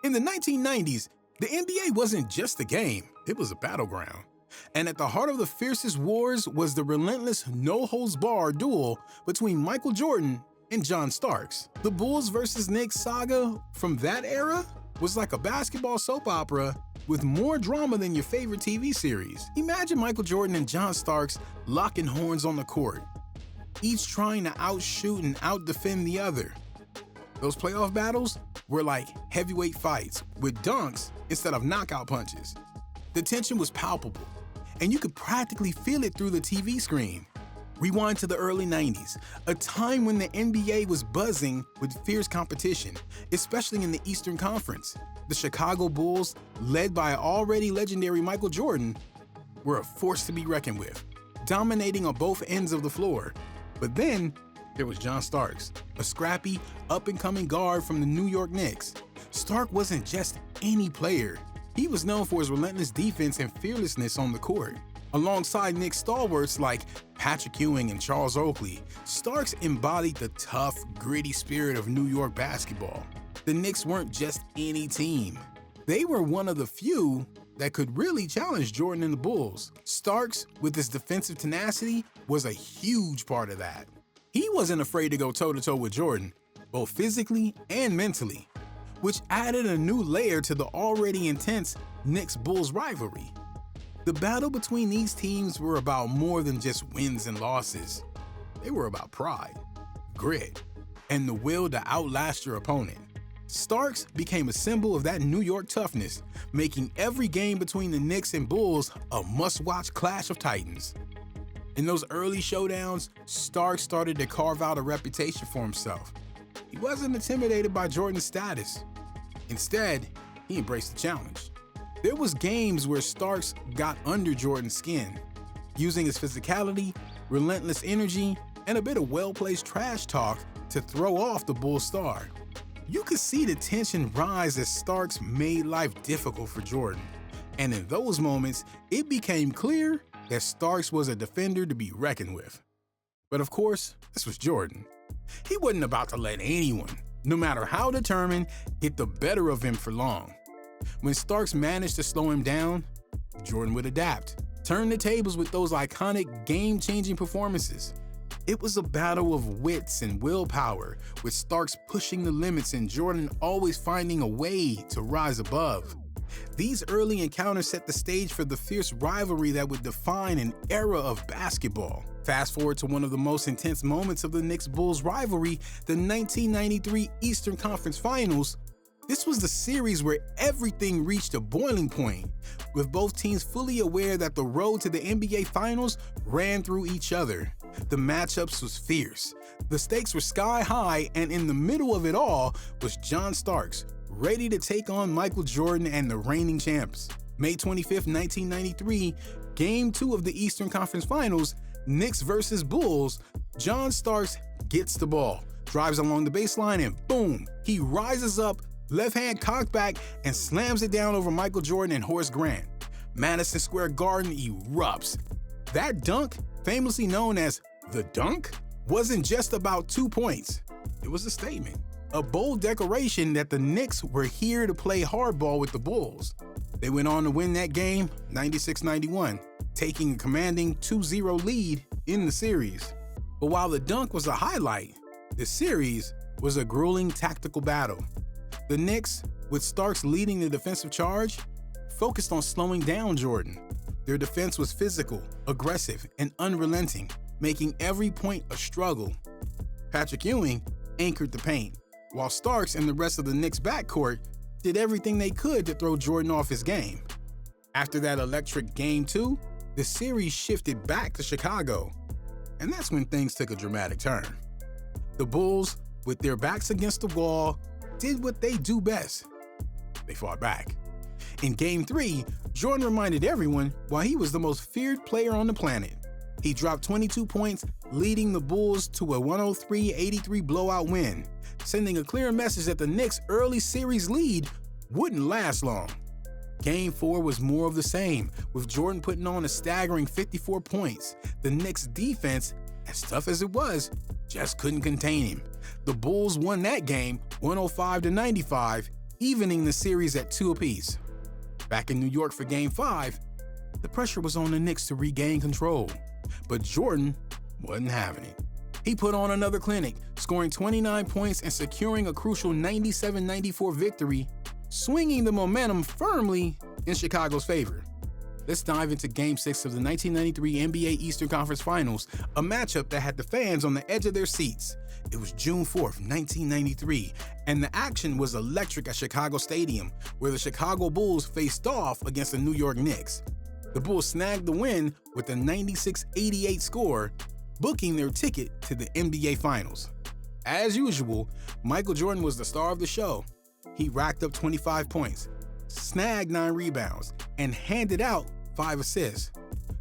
In the 1990s, the NBA wasn't just a game, it was a battleground. And at the heart of the fiercest wars was the relentless no-holds-barred duel between Michael Jordan and John Starks. The Bulls versus Knicks saga from that era was like a basketball soap opera with more drama than your favorite TV series. Imagine Michael Jordan and John Starks locking horns on the court, each trying to outshoot and outdefend the other. Those playoff battles were like heavyweight fights with dunks instead of knockout punches. The tension was palpable, and you could practically feel it through the TV screen. Rewind to the early 90s, a time when the NBA was buzzing with fierce competition, especially in the Eastern Conference. The Chicago Bulls, led by already legendary Michael Jordan, were a force to be reckoned with, dominating on both ends of the floor. But then, there was John Starks, a scrappy, up-and-coming guard from the New York Knicks. Stark wasn't just any player. He was known for his relentless defense and fearlessness on the court. Alongside Knicks stalwarts like Patrick Ewing and Charles Oakley, Starks embodied the tough, gritty spirit of New York basketball. The Knicks weren't just any team. They were one of the few that could really challenge Jordan and the Bulls. Starks, with his defensive tenacity, was a huge part of that. He wasn't afraid to go toe-to-toe with Jordan, both physically and mentally, which added a new layer to the already intense Knicks-Bulls rivalry. The battle between these teams were about more than just wins and losses. They were about pride, grit, and the will to outlast your opponent. Starks became a symbol of that New York toughness, making every game between the Knicks and Bulls a must-watch clash of titans. In those early showdowns, Starks started to carve out a reputation for himself. He wasn't intimidated by Jordan's status. Instead, he embraced the challenge. There was games where Starks got under Jordan's skin, using his physicality, relentless energy, and a bit of well-placed trash talk to throw off the Bulls star. You could see the tension rise as Starks made life difficult for Jordan. And in those moments, it became clear that Starks was a defender to be reckoned with. But of course, this was Jordan. He wasn't about to let anyone, no matter how determined, get the better of him for long. When Starks managed to slow him down, Jordan would adapt, turn the tables with those iconic game-changing performances. It was a battle of wits and willpower, with Starks pushing the limits and Jordan always finding a way to rise above. These early encounters set the stage for the fierce rivalry that would define an era of basketball. Fast forward to one of the most intense moments of the Knicks-Bulls rivalry, the 1993 Eastern Conference Finals. This was the series where everything reached a boiling point, with both teams fully aware that the road to the NBA Finals ran through each other. The matchups was fierce, the stakes were sky high, and in the middle of it all was John Starks, ready to take on Michael Jordan and the reigning champs. May 25, 1993, Game 2 of the Eastern Conference Finals, Knicks versus Bulls. John Starks gets the ball, drives along the baseline, and boom, he rises up, left hand cocked back, and slams it down over Michael Jordan and Horace Grant. Madison Square Garden erupts. That dunk, famously known as the dunk, wasn't just about 2 points. It was a statement, a bold declaration that the Knicks were here to play hardball with the Bulls. They went on to win that game 96-91, taking a commanding 2-0 lead in the series. But while the dunk was a highlight, the series was a grueling tactical battle. The Knicks, with Starks leading the defensive charge, focused on slowing down Jordan. Their defense was physical, aggressive, and unrelenting, making every point a struggle. Patrick Ewing anchored the paint, while Starks and the rest of the Knicks backcourt did everything they could to throw Jordan off his game. After that electric Game 2, the series shifted back to Chicago, and that's when things took a dramatic turn. The Bulls, with their backs against the wall, did what they do best. They fought back. In Game 3, Jordan reminded everyone why he was the most feared player on the planet. He dropped 22 points, leading the Bulls to a 103-83 blowout win, sending a clear message that the Knicks' early series lead wouldn't last long. Game 4 was more of the same, with Jordan putting on a staggering 54 points. The Knicks' defense, as tough as it was, just couldn't contain him. The Bulls won that game 105-95, evening the series at 2 apiece. Back in New York for Game 5, the pressure was on the Knicks to regain control, but Jordan wasn't having it. He put on another clinic, scoring 29 points and securing a crucial 97-94 victory, swinging the momentum firmly in Chicago's favor. Let's dive into Game 6 of the 1993 NBA Eastern Conference Finals, a matchup that had the fans on the edge of their seats. It was June 4th, 1993, and the action was electric at Chicago Stadium, where the Chicago Bulls faced off against the New York Knicks. The Bulls snagged the win with a 96-88 score, booking their ticket to the NBA Finals. As usual, Michael Jordan was the star of the show. He racked up 25 points, snagged 9 rebounds, and handed out 5 assists.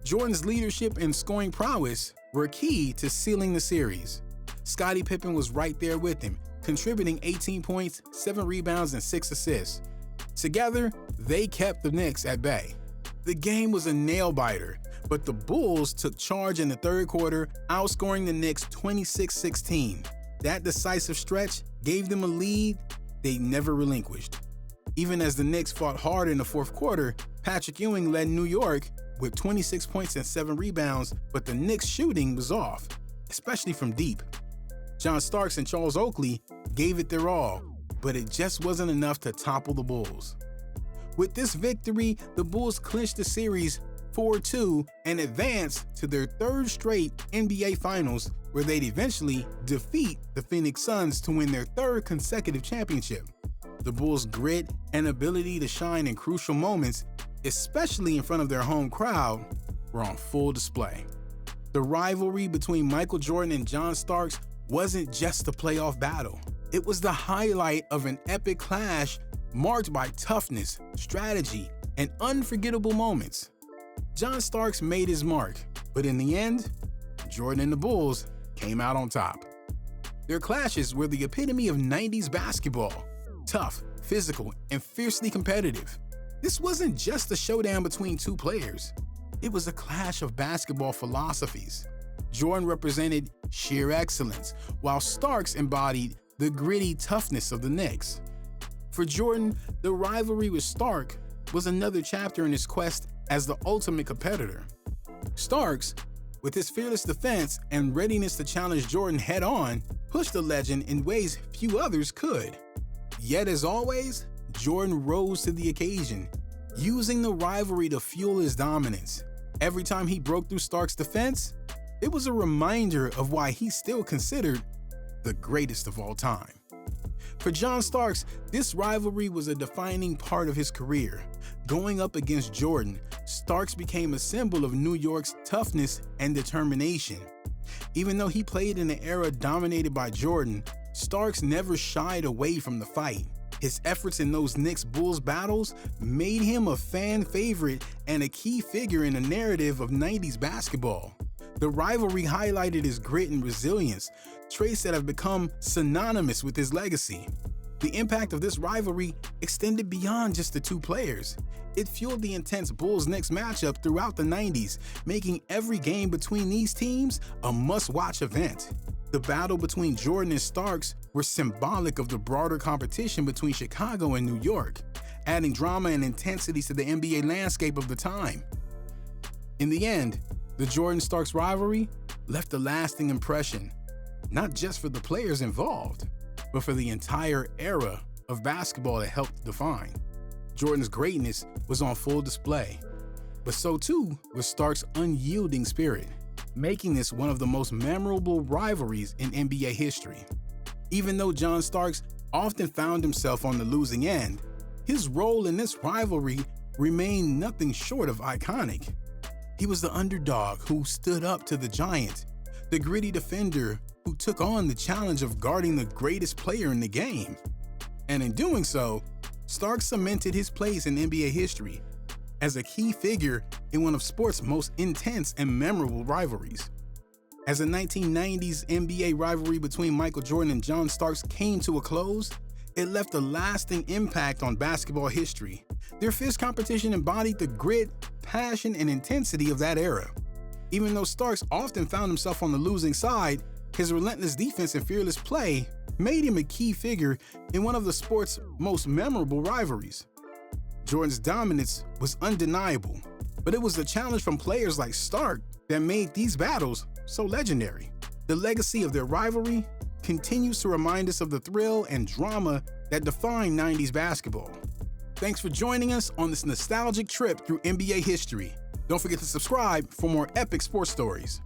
Jordan's leadership and scoring prowess were key to sealing the series. Scottie Pippen was right there with him, contributing 18 points, 7 rebounds, and 6 assists. Together, they kept the Knicks at bay. The game was a nail-biter, but the Bulls took charge in the third quarter, outscoring the Knicks 26-16. That decisive stretch gave them a lead they never relinquished. Even as the Knicks fought hard in the fourth quarter, Patrick Ewing led New York with 26 points and 7 rebounds, but the Knicks' shooting was off, especially from deep. John Starks and Charles Oakley gave it their all, but it just wasn't enough to topple the Bulls. With this victory, the Bulls clinched the series 4-2 and advanced to their third straight NBA Finals, where they'd eventually defeat the Phoenix Suns to win their third consecutive championship. The Bulls' grit and ability to shine in crucial moments, especially in front of their home crowd, were on full display. The rivalry between Michael Jordan and John Starks wasn't just a playoff battle. It was the highlight of an epic clash marked by toughness, strategy, and unforgettable moments. John Starks made his mark, but in the end, Jordan and the Bulls came out on top. Their clashes were the epitome of 90s basketball: tough, physical, and fiercely competitive. This wasn't just a showdown between two players. It was a clash of basketball philosophies. Jordan represented sheer excellence, while Starks embodied the gritty toughness of the Knicks. For Jordan, the rivalry with Stark was another chapter in his quest as the ultimate competitor. Starks, with his fearless defense and readiness to challenge Jordan head-on, pushed the legend in ways few others could. Yet as always, Jordan rose to the occasion, using the rivalry to fuel his dominance. Every time he broke through Stark's defense, it was a reminder of why he's still considered the greatest of all time. For John Starks, this rivalry was a defining part of his career. Going up against Jordan, Starks became a symbol of New York's toughness and determination. Even though he played in an era dominated by Jordan, Starks never shied away from the fight. His efforts in those Knicks-Bulls battles made him a fan favorite and a key figure in the narrative of 90s basketball. The rivalry highlighted his grit and resilience, traits that have become synonymous with his legacy. The impact of this rivalry extended beyond just the two players. It fueled the intense Bulls-Knicks matchup throughout the 90s, making every game between these teams a must-watch event. The battle between Jordan and Starks were symbolic of the broader competition between Chicago and New York, adding drama and intensity to the NBA landscape of the time. In the end, the Jordan-Starks rivalry left a lasting impression, not just for the players involved, but for the entire era of basketball it helped define. Jordan's greatness was on full display, but so too was Starks' unyielding spirit, making this one of the most memorable rivalries in NBA history. Even though John Starks often found himself on the losing end, his role in this rivalry remained nothing short of iconic. He was the underdog who stood up to the giant, the gritty defender who took on the challenge of guarding the greatest player in the game. And in doing so, Starks cemented his place in NBA history as a key figure in one of sports' most intense and memorable rivalries. As the 1990s NBA rivalry between Michael Jordan and John Starks came to a close, it left a lasting impact on basketball history. Their fierce competition embodied the grit, passion, and intensity of that era. Even though Starks often found himself on the losing side, his relentless defense and fearless play made him a key figure in one of the sport's most memorable rivalries. Jordan's dominance was undeniable, but it was the challenge from players like Stark that made these battles so legendary. The legacy of their rivalry continues to remind us of the thrill and drama that defined 90s basketball. Thanks for joining us on this nostalgic trip through NBA history. Don't forget to subscribe for more epic sports stories.